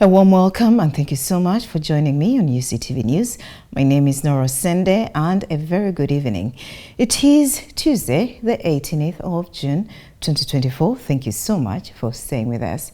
A warm welcome and thank you so much for joining me on Uctv News. My name is Nora Sende and a very good evening. It is Tuesday, the 18th of June, 2024. Thank you so much for staying with us.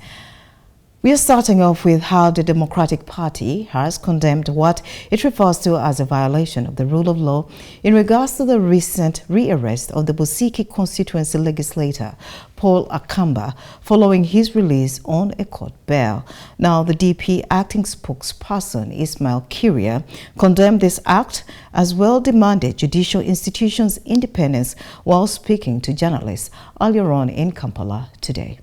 We are starting off with how the Democratic Party has condemned what it refers to as a violation of the rule of law in regards to the recent rearrest of the Busiki constituency legislator, Paul Akamba, following his release on a court bail. Now, the DP acting spokesperson, Ismail Kiria, condemned this act as well demanded judicial institutions' independence while speaking to journalists earlier on in Kampala today.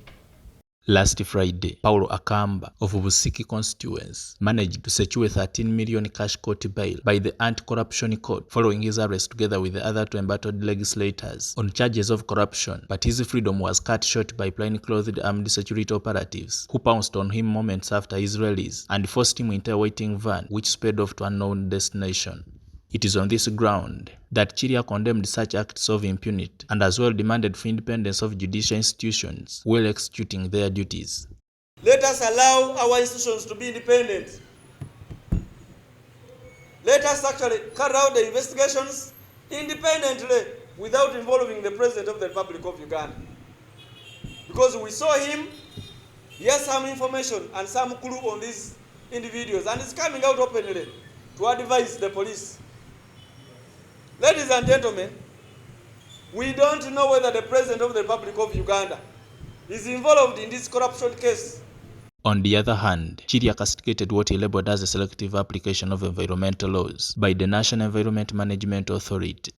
Last Friday, Paulo Akamba of Busiki constituency managed to secure a 13 million cash court bail by the anti-corruption court following his arrest together with the other two embattled legislators on charges of corruption, but his freedom was cut short by plain-clothed armed security operatives who pounced on him moments after his release and forced him into a waiting van which sped off to an unknown destination. It is on this ground that Kiria condemned such acts of impunity and as well demanded for independence of judicial institutions while executing their duties. Let us allow our institutions to be independent. Let us actually carry out the investigations independently without involving the President of the Republic of Uganda. Because we saw him, he has some information and some clue on these individuals and it's coming out openly to advise the police. Ladies and gentlemen, we don't know whether the President of the Republic of Uganda is involved in this corruption case. On the other hand, Kiria castigated what he labeled as a selective application of environmental laws by the National Environment Management Authority.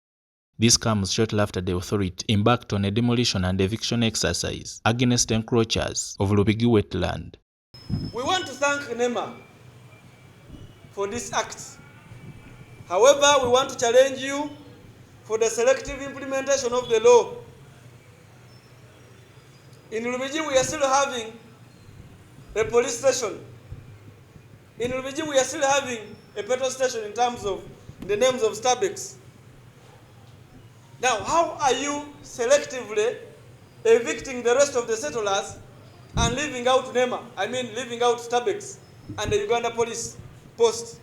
This comes shortly after the authority embarked on a demolition and eviction exercise against encroachers of Lubigi wetland. We want to thank NEMA for this act. However, we want to challenge you for the selective implementation of the law. In Lubigi, we are still having a police station. In Lubigi, we are still having a petrol station in terms of the names of Starbucks. Now, how are you selectively evicting the rest of the settlers and leaving out NEMA? I mean, leaving out Starbucks and the Uganda police post.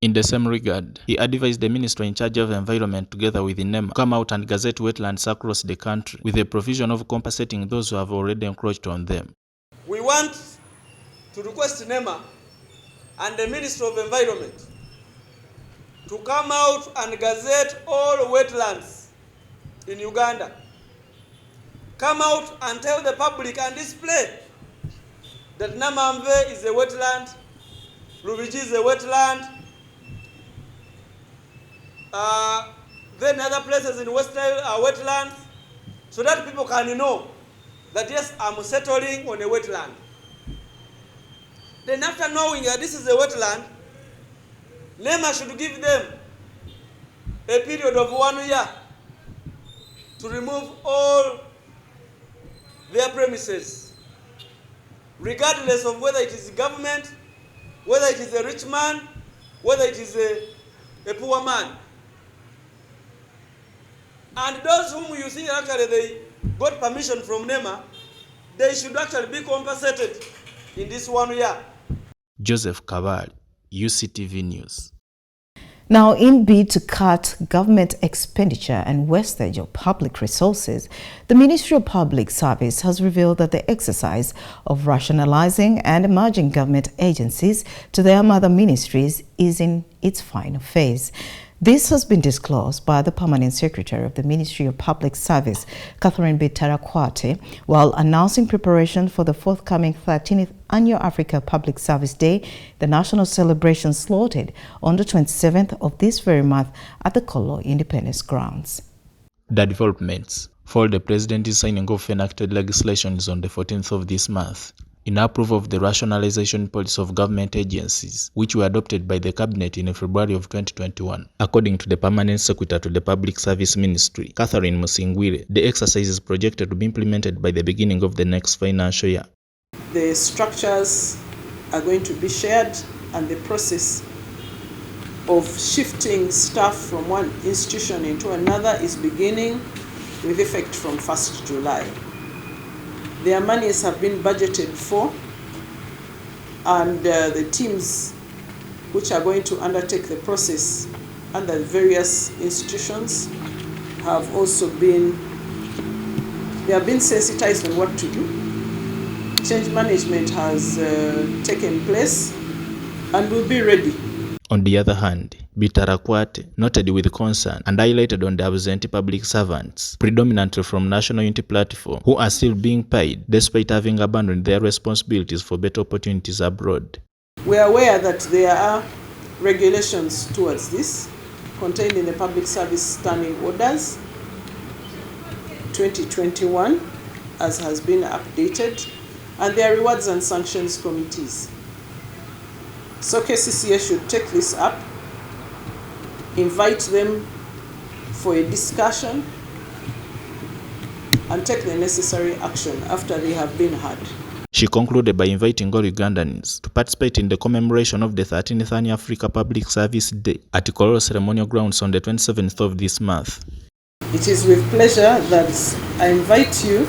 In the same regard, he advised the minister in charge of environment together with NEMA to come out and gazette wetlands across the country with the provision of compensating those who have already encroached on them. We want to request NEMA and the Minister of Environment to come out and gazette all wetlands in Uganda. Come out and tell the public and display that Namamve is a wetland, Lubigi is a wetland, then other places in West Nile are wetlands, so that people can know that yes, I'm settling on a wetland. Then after knowing that this is a wetland, NEMA should give them a period of 1 year to remove all their premises, regardless of whether it is government, whether it is a rich man, whether it is a poor man. And those whom you think actually they got permission from NEMA, they should actually be compensated in this 1 year. Joseph Kabal, Uctv News. Now, in bid to cut government expenditure and wastage of public resources, the Ministry of Public Service has revealed that the exercise of rationalizing and merging government agencies to their mother ministries is in its final phase. This has been disclosed by the Permanent Secretary of the Ministry of Public Service, Catherine Bitarakwate, while announcing preparation for the forthcoming 13th Annual Africa Public Service Day, the national celebration slaughtered on the 27th of this very month at the Kolo Independence Grounds. The developments follow the President's signing of enacted legislation on the 14th of this month in approval of the rationalization policy of government agencies, which were adopted by the Cabinet in February of 2021. According to the Permanent Secretary to the Public Service Ministry, Catherine Musingwire, the exercise is projected to be implemented by the beginning of the next financial year. The structures are going to be shared and the process of shifting staff from one institution into another is beginning with effect from 1st July. Their monies have been budgeted for and the teams which are going to undertake the process under the various institutions have also been sensitized on what to do. Change management has taken place and will be ready. On the other hand, Bitarakwate noted with concern and highlighted on the absent public servants, predominantly from National Unity Platform, who are still being paid despite having abandoned their responsibilities for better opportunities abroad. We are aware that there are regulations towards this contained in the Public Service Standing Orders 2021, as has been updated, and there are rewards and sanctions committees. So KCCA should take this up, invite them for a discussion, and take the necessary action after they have been heard. She concluded by inviting all Ugandans to participate in the commemoration of the 13th Annual Africa Public Service Day at Kololo Ceremonial Grounds on the 27th of this month. It is with pleasure that I invite you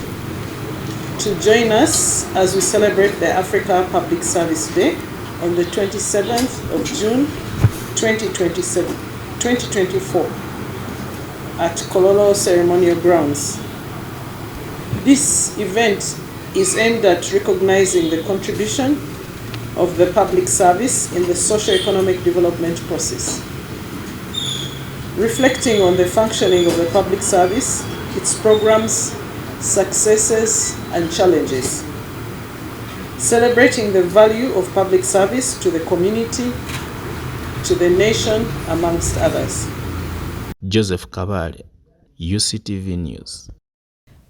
to join us as we celebrate the Africa Public Service Day on the 27th of June 2024 at Kololo Ceremonial Grounds. This event is aimed at recognizing the contribution of the public service in the socio-economic development process, reflecting on the functioning of the public service, its programs, successes, and challenges, celebrating the value of public service to the community, to the nation, amongst others. Joseph Kabale, UCTV News.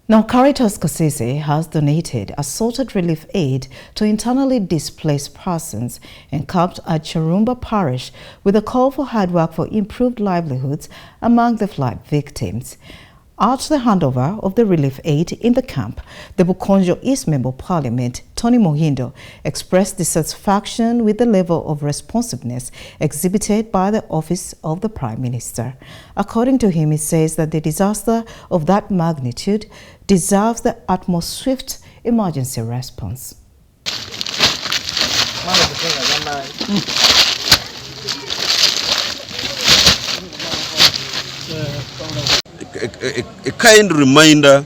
Now, Caritas Kasese has donated assorted relief aid to internally displaced persons encamped at Charumba Parish with a call for hard work for improved livelihoods among the flood victims. At the handover of the relief aid in the camp, the Bukonjo East Member of Parliament, Tony Mohindo, expressed dissatisfaction with the level of responsiveness exhibited by the Office of the Prime Minister. According to him, he says that the disaster of that magnitude deserves the utmost swift emergency response. A kind reminder,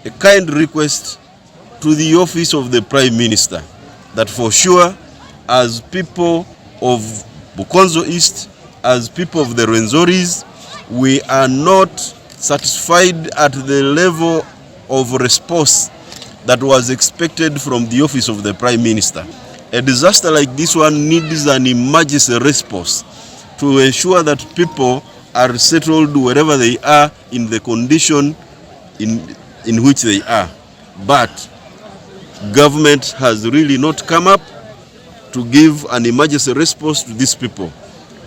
a kind request to the office of the Prime Minister that for sure, as people of Bukonzo East, as people of the Rwenzoris, we are not satisfied at the level of response that was expected from the office of the Prime Minister. A disaster like this one needs an emergency response to ensure that people are settled wherever they are in the condition in which they are. But government has really not come up to give an emergency response to these people.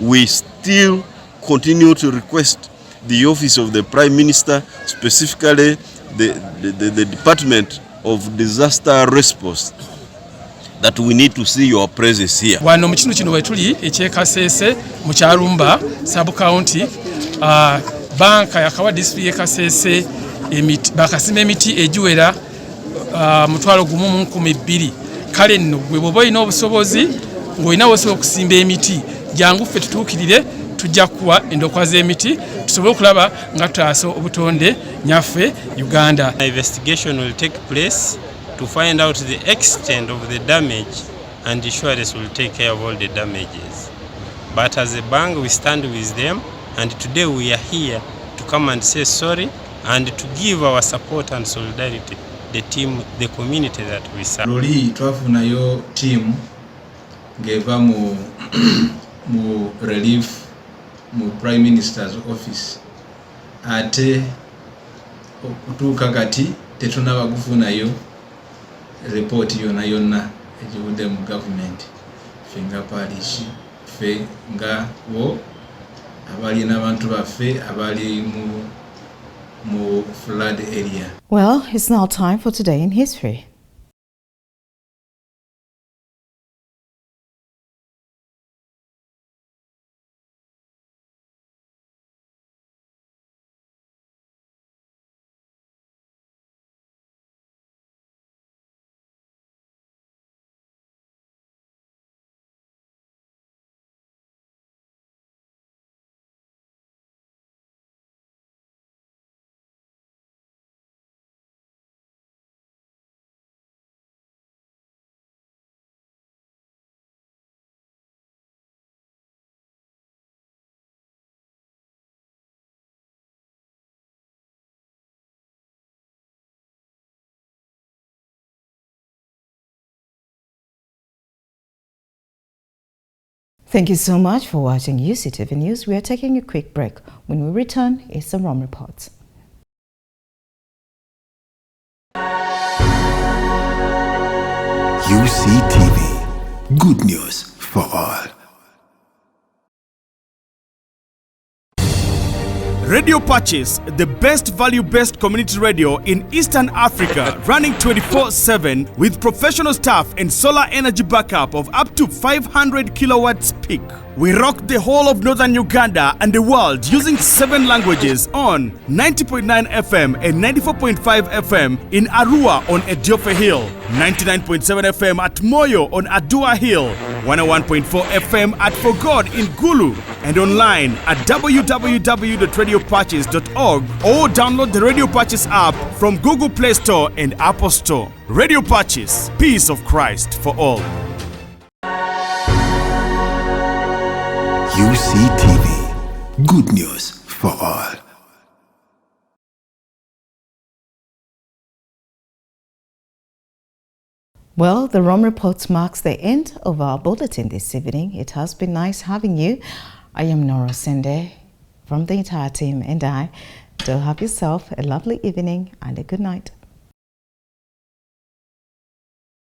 We still continue to request the office of the Prime Minister, specifically the Department of Disaster Response, that we need to see your presence here. Wano mu kino wetuli ekyekasese mu Kyarumba sub county banka yakawa district ekasese emiti bakasima emiti ejiwera mutwalo gumu mu 12 kale nno gwe bobo ina obusobozi ng'olina wose okusimba emiti jangu ffe tutuukirire tujja kuwa endokwa z'emiti tusobole okulaba nga tutaasa obutonde nyaffe Uganda. Investigation will take place to find out the extent of the damage, and insurance will take care of all the damages. But as a bank, we stand with them, and today we are here to come and say sorry and to give our support and solidarity the team, the community that we serve. Loli twafunayo team ngeva mu relief mu Prime Minister's office ate okutuuka kati tetunaba kufunayo report yonna ejiwudde mu government finga parish fe nga wo abali n'abantu baffe abali mu flood area. Well, it's now time for Today in History. Thank you so much for watching UCTV News. We are taking a quick break. When we return, it's some Rom Reports. UCTV, good news for all. Radio Purchase, the best value-based community radio in Eastern Africa, running 24/7 with professional staff and solar energy backup of up to 500 kilowatts peak. We rock the whole of northern Uganda and the world using 7 languages on 90.9 FM and 94.5 FM in Arua on Ediofe Hill, 99.7 FM at Moyo on Adua Hill, 101.4 FM at Fogod in Gulu, and online at www.radiopurchase.org or download the Radio Purchase app from Google Play Store and Apple Store. Radio Purchase, peace of Christ for all. UCTV, good news for all. Well, the Rom Reports marks the end of our bulletin this evening. It has been nice having you. I am Nora Sende from the entire team, and I do have yourself a lovely evening and a good night.